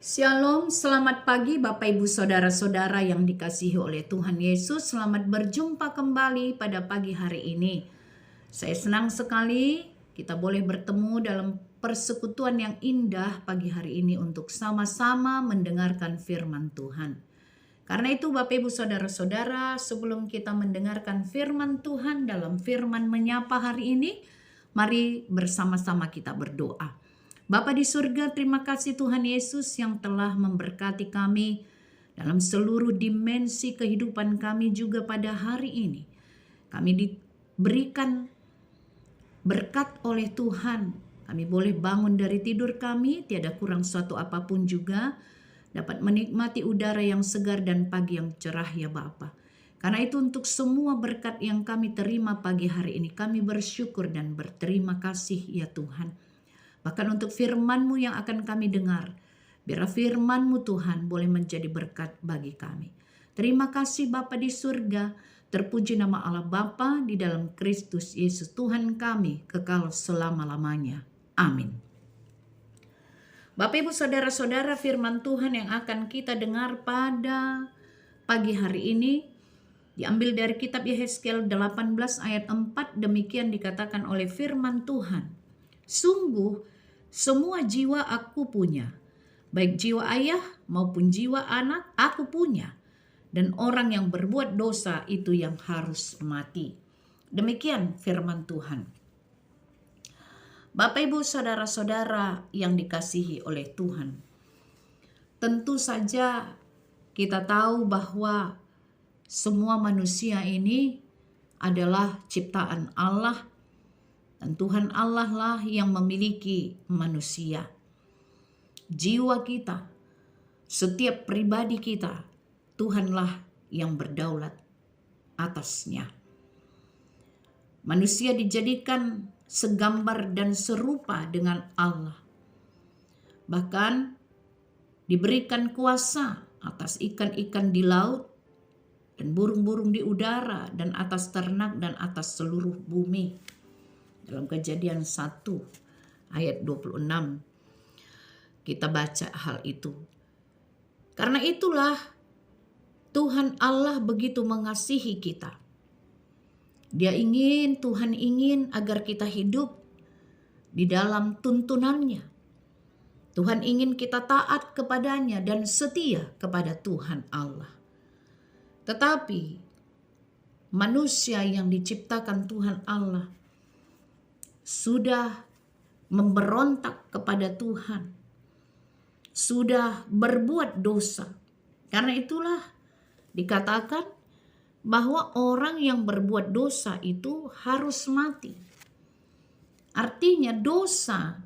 Shalom, selamat pagi Bapak Ibu Saudara-saudara yang dikasihi oleh Tuhan Yesus. Selamat berjumpa kembali pada pagi hari ini. Saya senang sekali kita boleh bertemu dalam persekutuan yang indah pagi hari ini untuk sama-sama mendengarkan firman Tuhan. Karena itu Bapak Ibu Saudara-saudara, sebelum kita mendengarkan firman Tuhan dalam firman menyapa hari ini, mari bersama-sama kita berdoa. Bapa di surga, terima kasih Tuhan Yesus yang telah memberkati kami dalam seluruh dimensi kehidupan kami juga pada hari ini. Kami diberikan berkat oleh Tuhan. Kami boleh bangun dari tidur kami, tiada kurang suatu apapun juga, dapat menikmati udara yang segar dan pagi yang cerah ya Bapa. Karena itu untuk semua berkat yang kami terima pagi hari ini, kami bersyukur dan berterima kasih ya Tuhan. Bahkan untuk firman-Mu yang akan kami dengar, biar firman-Mu Tuhan boleh menjadi berkat bagi kami. Terima kasih Bapa di surga, terpuji nama Allah Bapa di dalam Kristus Yesus Tuhan kami kekal selama-lamanya. Amin. Bapak Ibu Saudara-saudara, firman Tuhan yang akan kita dengar pada pagi hari ini diambil dari kitab Yehezkiel 18 ayat 4, demikian dikatakan oleh firman Tuhan. Sungguh semua jiwa aku punya, baik jiwa ayah maupun jiwa anak aku punya, dan orang yang berbuat dosa itu yang harus mati. Demikian firman Tuhan. Bapak Ibu Saudara-saudara yang dikasihi oleh Tuhan, tentu saja kita tahu bahwa semua manusia ini adalah ciptaan Allah. Dan Tuhan Allah lah yang memiliki manusia. Jiwa kita, setiap pribadi kita, Tuhanlah yang berdaulat atasnya. Manusia dijadikan segambar dan serupa dengan Allah. Bahkan diberikan kuasa atas ikan-ikan di laut dan burung-burung di udara dan atas ternak dan atas seluruh bumi. Dalam Kejadian 1 ayat 26 kita baca hal itu. Karena itulah Tuhan Allah begitu mengasihi kita. Tuhan ingin agar kita hidup di dalam tuntunannya. Tuhan ingin kita taat kepadanya dan setia kepada Tuhan Allah. Tetapi manusia yang diciptakan Tuhan Allah sudah memberontak kepada Tuhan, sudah berbuat dosa. Karena itulah dikatakan bahwa orang yang berbuat dosa itu harus mati. Artinya dosa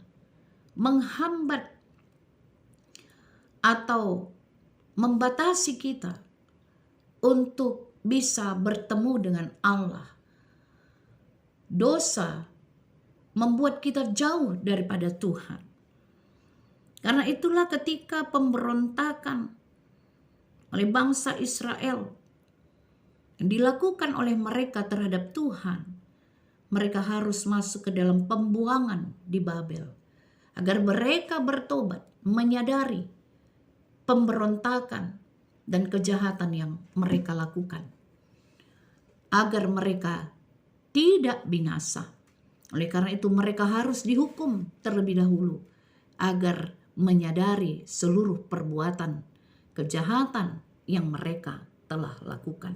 menghambat atau membatasi kita untuk bisa bertemu dengan Allah. Dosa membuat kita jauh daripada Tuhan. Karena itulah ketika pemberontakan oleh bangsa Israel yang dilakukan oleh mereka terhadap Tuhan, mereka harus masuk ke dalam pembuangan di Babel. Agar mereka bertobat, menyadari pemberontakan dan kejahatan yang mereka lakukan. Agar mereka tidak binasa. Oleh karena itu mereka harus dihukum terlebih dahulu agar menyadari seluruh perbuatan kejahatan yang mereka telah lakukan.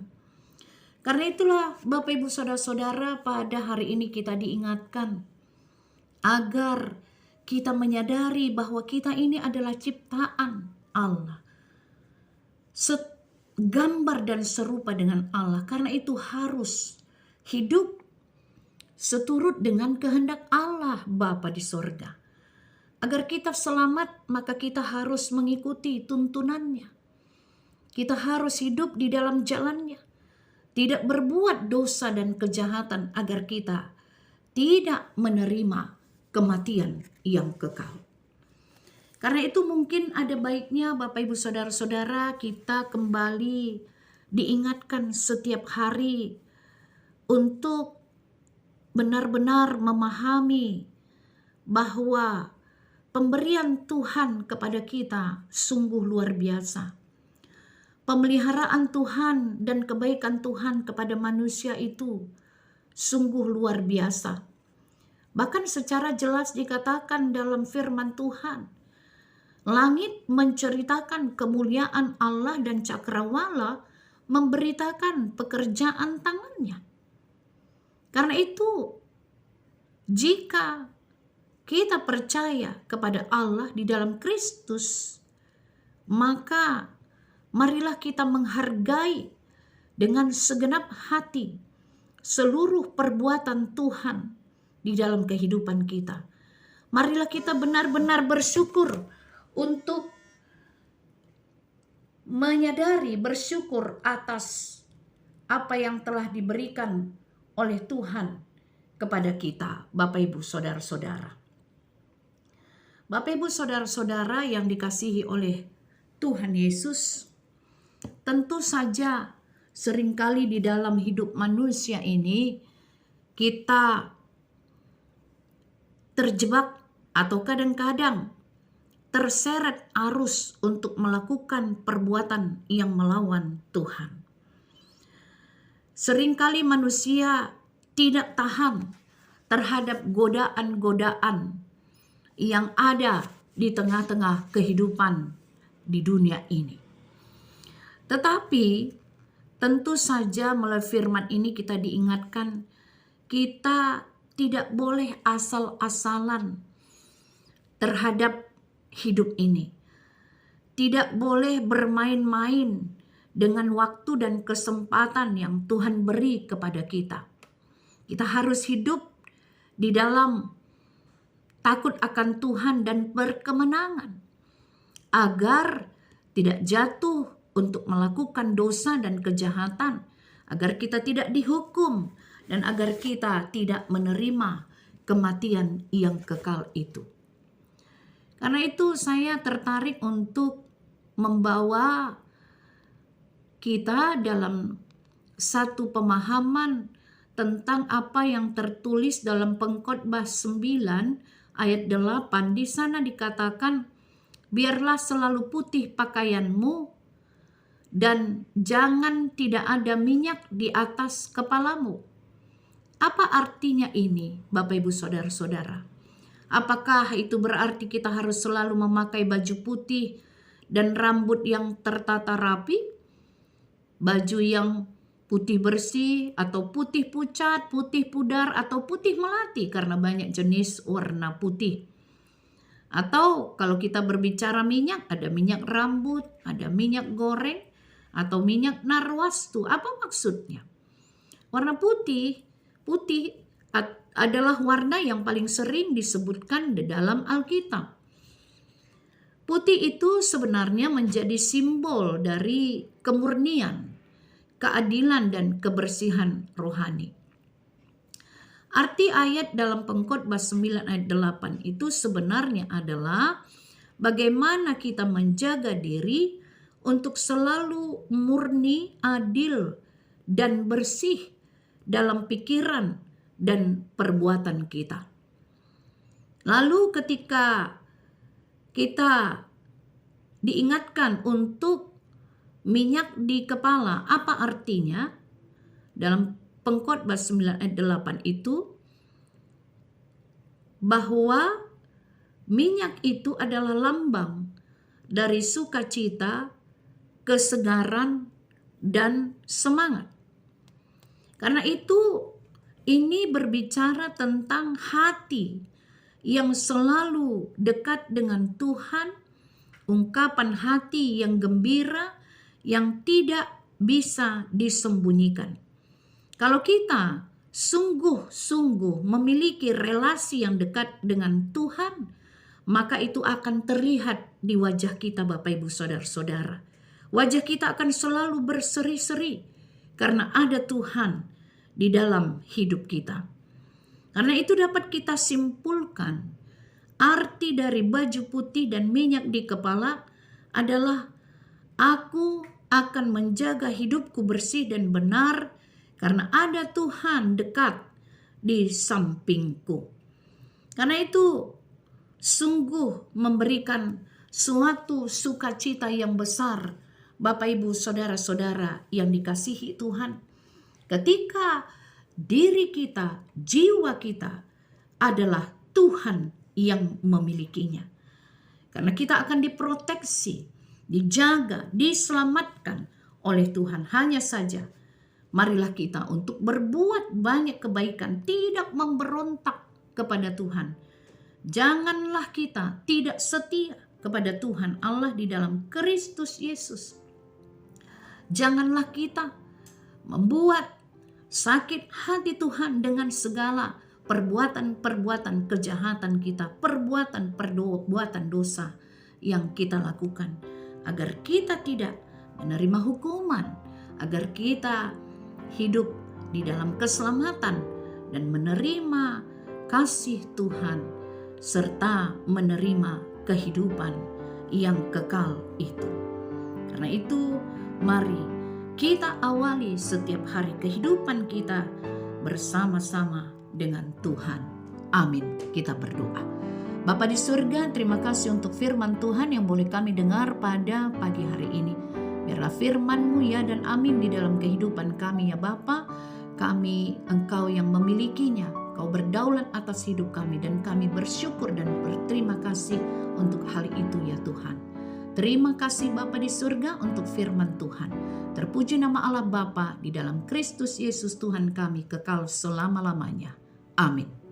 Karena itulah Bapak Ibu Saudara-saudara, pada hari ini kita diingatkan agar kita menyadari bahwa kita ini adalah ciptaan Allah. Gambar dan serupa dengan Allah. Karena itu harus hidup seturut dengan kehendak Allah Bapa di sorga. Agar kita selamat, maka kita harus mengikuti tuntunannya. Kita harus hidup di dalam jalannya. Tidak berbuat dosa dan kejahatan agar kita tidak menerima kematian yang kekal. Karena itu mungkin ada baiknya Bapak Ibu Saudara-saudara kita kembali diingatkan setiap hari untuk benar-benar memahami bahwa pemberian Tuhan kepada kita sungguh luar biasa. Pemeliharaan Tuhan dan kebaikan Tuhan kepada manusia itu sungguh luar biasa. Bahkan secara jelas dikatakan dalam firman Tuhan, langit menceritakan kemuliaan Allah dan cakrawala memberitakan pekerjaan tangannya. Karena itu, jika kita percaya kepada Allah di dalam Kristus, maka marilah kita menghargai dengan segenap hati seluruh perbuatan Tuhan di dalam kehidupan kita. Marilah kita benar-benar bersyukur untuk menyadari, bersyukur atas apa yang telah diberikan oleh Tuhan kepada kita, Bapak Ibu Saudara-saudara. Bapak Ibu Saudara-saudara yang dikasihi oleh Tuhan Yesus, tentu saja seringkali di dalam hidup manusia ini kita terjebak atau kadang-kadang terseret arus untuk melakukan perbuatan yang melawan Tuhan. Seringkali manusia tidak tahan terhadap godaan-godaan yang ada di tengah-tengah kehidupan di dunia ini. Tetapi tentu saja melalui firman ini kita diingatkan, kita tidak boleh asal-asalan terhadap hidup ini. Tidak boleh bermain-main dengan waktu dan kesempatan yang Tuhan beri kepada kita. Kita harus hidup di dalam takut akan Tuhan dan berkemenangan, agar tidak jatuh untuk melakukan dosa dan kejahatan, agar kita tidak dihukum, dan agar kita tidak menerima kematian yang kekal itu. Karena itu saya tertarik untuk membawa kita dalam satu pemahaman tentang apa yang tertulis dalam Pengkhotbah 9 ayat 8. Di sana dikatakan, biarlah selalu putih pakaianmu dan jangan tidak ada minyak di atas kepalamu. Apa artinya ini, Bapak Ibu Saudara-saudara? Apakah itu berarti kita harus selalu memakai baju putih dan rambut yang tertata rapi? Baju yang putih bersih atau putih pucat, putih pudar atau putih melati, karena banyak jenis warna putih. Atau kalau kita berbicara minyak, ada minyak rambut, ada minyak goreng, atau minyak narwastu. Apa maksudnya? Warna putih adalah warna yang paling sering disebutkan di dalam Alkitab. Putih itu sebenarnya menjadi simbol dari kemurnian, keadilan, dan kebersihan rohani. Arti ayat dalam Pengkhotbah 9 ayat 8 itu sebenarnya adalah bagaimana kita menjaga diri untuk selalu murni, adil, dan bersih dalam pikiran dan perbuatan kita. Lalu ketika kita diingatkan untuk minyak di kepala, apa artinya? Dalam Pengkhotbah 9 ayat 8 itu, bahwa minyak itu adalah lambang dari sukacita, kesegaran, dan semangat. Karena itu ini berbicara tentang hati yang selalu dekat dengan Tuhan, ungkapan hati yang gembira, yang tidak bisa disembunyikan. Kalau kita sungguh-sungguh memiliki relasi yang dekat dengan Tuhan, maka itu akan terlihat di wajah kita, Bapak Ibu Saudara-saudara. Wajah kita akan selalu berseri-seri karena ada Tuhan di dalam hidup kita. Karena itu dapat kita simpulkan, arti dari baju putih dan minyak di kepala adalah, aku akan menjaga hidupku bersih dan benar karena ada Tuhan dekat di sampingku. Karena itu sungguh memberikan suatu sukacita yang besar, Bapak Ibu saudara-saudara yang dikasihi Tuhan, ketika diri kita, jiwa kita adalah Tuhan yang memilikinya. Karena kita akan diproteksi, dijaga, diselamatkan oleh Tuhan. Hanya saja marilah kita untuk berbuat banyak kebaikan, tidak memberontak kepada Tuhan. Janganlah kita tidak setia kepada Tuhan Allah di dalam Kristus Yesus. Janganlah kita membuat sakit hati Tuhan dengan segala perbuatan-perbuatan kejahatan kita, perbuatan dosa yang kita lakukan, agar kita tidak menerima hukuman, agar kita hidup di dalam keselamatan dan menerima kasih Tuhan serta menerima kehidupan yang kekal itu. Karena itu, mari kita awali setiap hari kehidupan kita bersama-sama dengan Tuhan. Amin. Kita berdoa. Bapa di surga, terima kasih untuk firman Tuhan yang boleh kami dengar pada pagi hari ini. Biarlah firman-Mu ya dan amin di dalam kehidupan kami ya Bapa. Kami Engkau yang memilikinya. Kau berdaulat atas hidup kami dan kami bersyukur dan berterima kasih untuk hal itu ya Tuhan. Terima kasih Bapa di surga untuk firman Tuhan. Terpuji nama Allah Bapa di dalam Kristus Yesus Tuhan kami kekal selama-lamanya. Amin.